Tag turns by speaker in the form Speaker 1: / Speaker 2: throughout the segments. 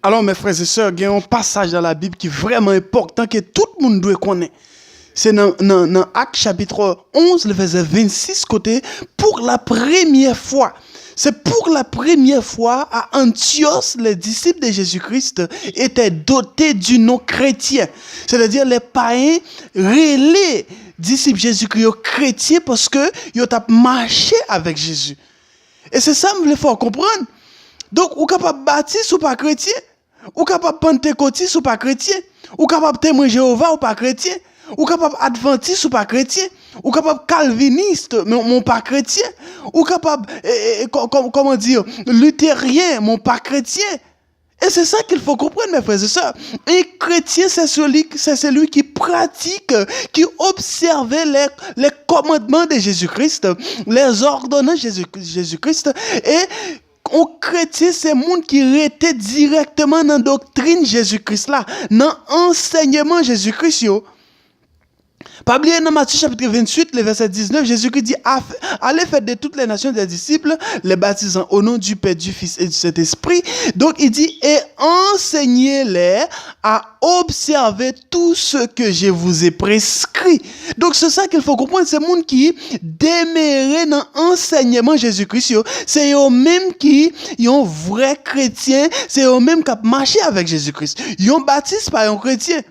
Speaker 1: Alors, mes frères et sœurs, il y a un passage dans la Bible qui est vraiment important, que tout le monde doit connaître. C'est dans Actes chapitre 11, le verset 26, côté, pour la première fois. C'est pour la première fois à Antioche, les disciples de Jésus-Christ étaient dotés du nom chrétien. C'est-à-dire les païens relaient disciples Jésus-Christ chrétiens parce que ils ont marché avec Jésus. Et c'est ça que je veux comprendre. Donc, ou capable baptiste ou pas chrétien, ou capable pentecôtiste ou pas chrétien, ou capable témoin Jéhovah ou pas chrétien, ou capable adventiste ou pas chrétien, ou capable calviniste mon pas chrétien, ou capable comment dire luthérien mon pas chrétien. Et c'est ça qu'il faut comprendre, mes frères et sœurs. Un chrétien, c'est celui qui pratique, qui observe les commandements de Jésus-Christ, les ordonnances de Jésus-Christ. Et un chrétien, c'est monde qui était directement dans la doctrine Jésus-Christ là, dans l'enseignement Jésus-Christ. Pas oublier dans Matthieu chapitre 28, le verset 19, Jésus-Christ dit, allez faire de toutes les nations des disciples, les baptisant au nom du Père, du Fils et du Saint-Esprit. Donc il dit, et enseignez-les à observer tout ce que je vous ai prescrit. Donc c'est ça qu'il faut comprendre, c'est monde qui demeure dans l'enseignement Jésus-Christ. C'est eux-mêmes qui sont vrais chrétiens, c'est eux-mêmes qui ont marché avec Jésus-Christ. Ils sont baptistes par un chrétien,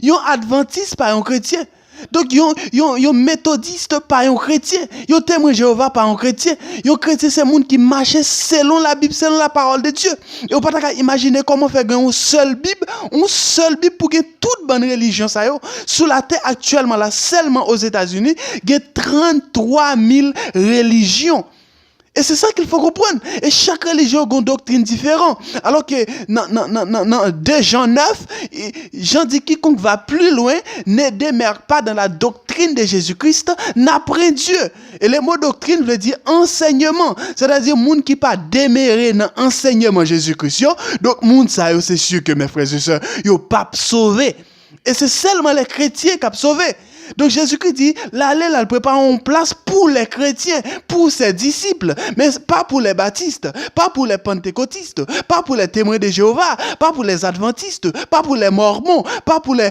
Speaker 1: ils sont adventistes par un chrétien. Donc, yon méthodiste par un chrétien, yon témoin Jéhovah par un chrétien. Yon chrétien, c'est monde qui marche selon la Bible, selon la parole de Dieu. Et on peut pas imaginer comment faire une seule Bible pour que toute bonne religion, ça yo. Sous la terre actuellement, là, seulement aux États-Unis, il y a 33 000 religions. Et c'est ça qu'il faut comprendre. Et chaque religion a une doctrine différente. Alors que dans 2 Jean 9, Jean dit quiconque va plus loin ne demeure pas dans la doctrine de Jésus-Christ, n'apprend Dieu. Et le mot doctrine veut dire enseignement. C'est-à-dire monde qui pas demeuré dans l'enseignement Jésus-Christ. Donc monde ça, c'est sûr que mes frères et sœurs, yo pas sauvé. Et c'est seulement les chrétiens qui ont sauvé. Donc Jésus-Christ dit, l'aller là, il prépare une place pour les chrétiens, pour ses disciples, mais pas pour les baptistes, pas pour les pentecôtistes, pas pour les témoins de Jéhovah, pas pour les adventistes, pas pour les mormons, pas pour les,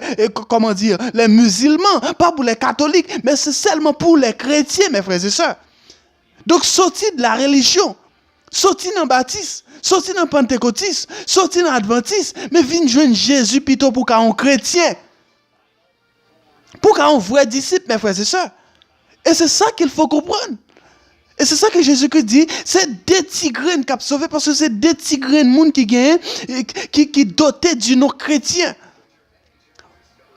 Speaker 1: les musulmans, pas pour les catholiques, mais c'est seulement pour les chrétiens, mes frères et sœurs. Donc sorti de la religion, sorti dans baptiste, sorti dans pentecôtiste, sorti dans adventiste, mais viens joindre Jésus plutôt pour qu'un chrétien. Pour qu'on vrai disciple, mes frères et sœurs. Et c'est ça qu'il faut comprendre. Et c'est ça que Jésus-Christ dit, c'est des petits graines qui ont sauvé, parce que c'est des petits graines monde qui gagnent, qui doté du nom chrétien.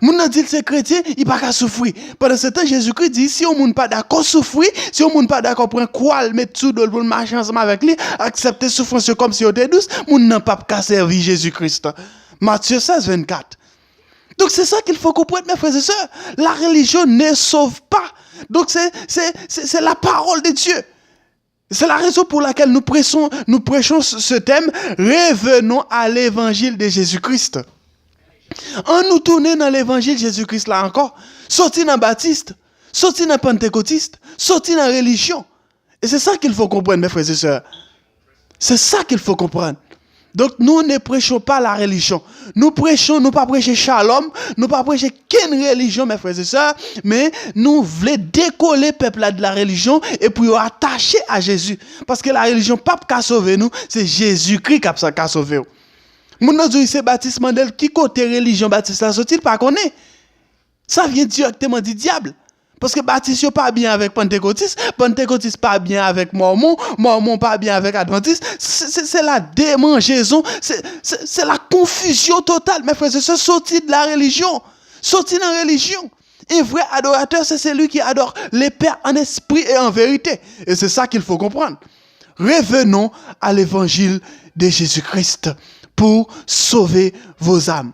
Speaker 1: Moun nan dit c'est chrétien, il pas qu'à souffrir. Pendant ce temps, Jésus-Christ dit, si on moun pas d'accord souffrir, si on moun pas d'accord prendre quoi, mettre sous d'eau pour marcher ensemble avec lui, accepter souffrance comme si on était douce, moun nan pas qu'à servir Jésus-Christ. Matthieu 16, 24. Donc c'est ça qu'il faut comprendre, mes frères et sœurs. La religion ne sauve pas. Donc c'est la parole de Dieu. C'est la raison pour laquelle nous prêchons ce thème. Revenons à l'évangile de Jésus-Christ. En nous tournant dans l'évangile de Jésus-Christ là encore, sorti dans baptiste, sorti dans pentecôtiste, sorti dans religion. Et c'est ça qu'il faut comprendre, mes frères et sœurs. C'est ça qu'il faut comprendre. Donc nous ne prêchons pas la religion. Nous pas prêcher shalom, nous pas prêcher qu'une religion, mes frères et sœurs, mais nous voulons décoller le peuple de la religion et puis attacher à Jésus. Parce que la religion pas qu'à sauver nous, c'est Jésus-Christ qui a sauvé nous. Mon dit c'est Baptiste Mandel qui côté religion Baptiste là sorti pas connaît. Ça vient directement du diable. Parce que Baptiste n'est pas bien avec Pentecôtiste, Pentecôtiste pas bien avec Mormon, Mormon pas bien avec Adventiste. C'est la démangeaison, c'est la confusion totale. Mes frères et sœurs, sortis de la religion, sortis de la religion. Un vrai adorateur, c'est celui qui adore les pères en esprit et en vérité. Et c'est ça qu'il faut comprendre. Revenons à l'évangile de Jésus-Christ pour sauver vos âmes.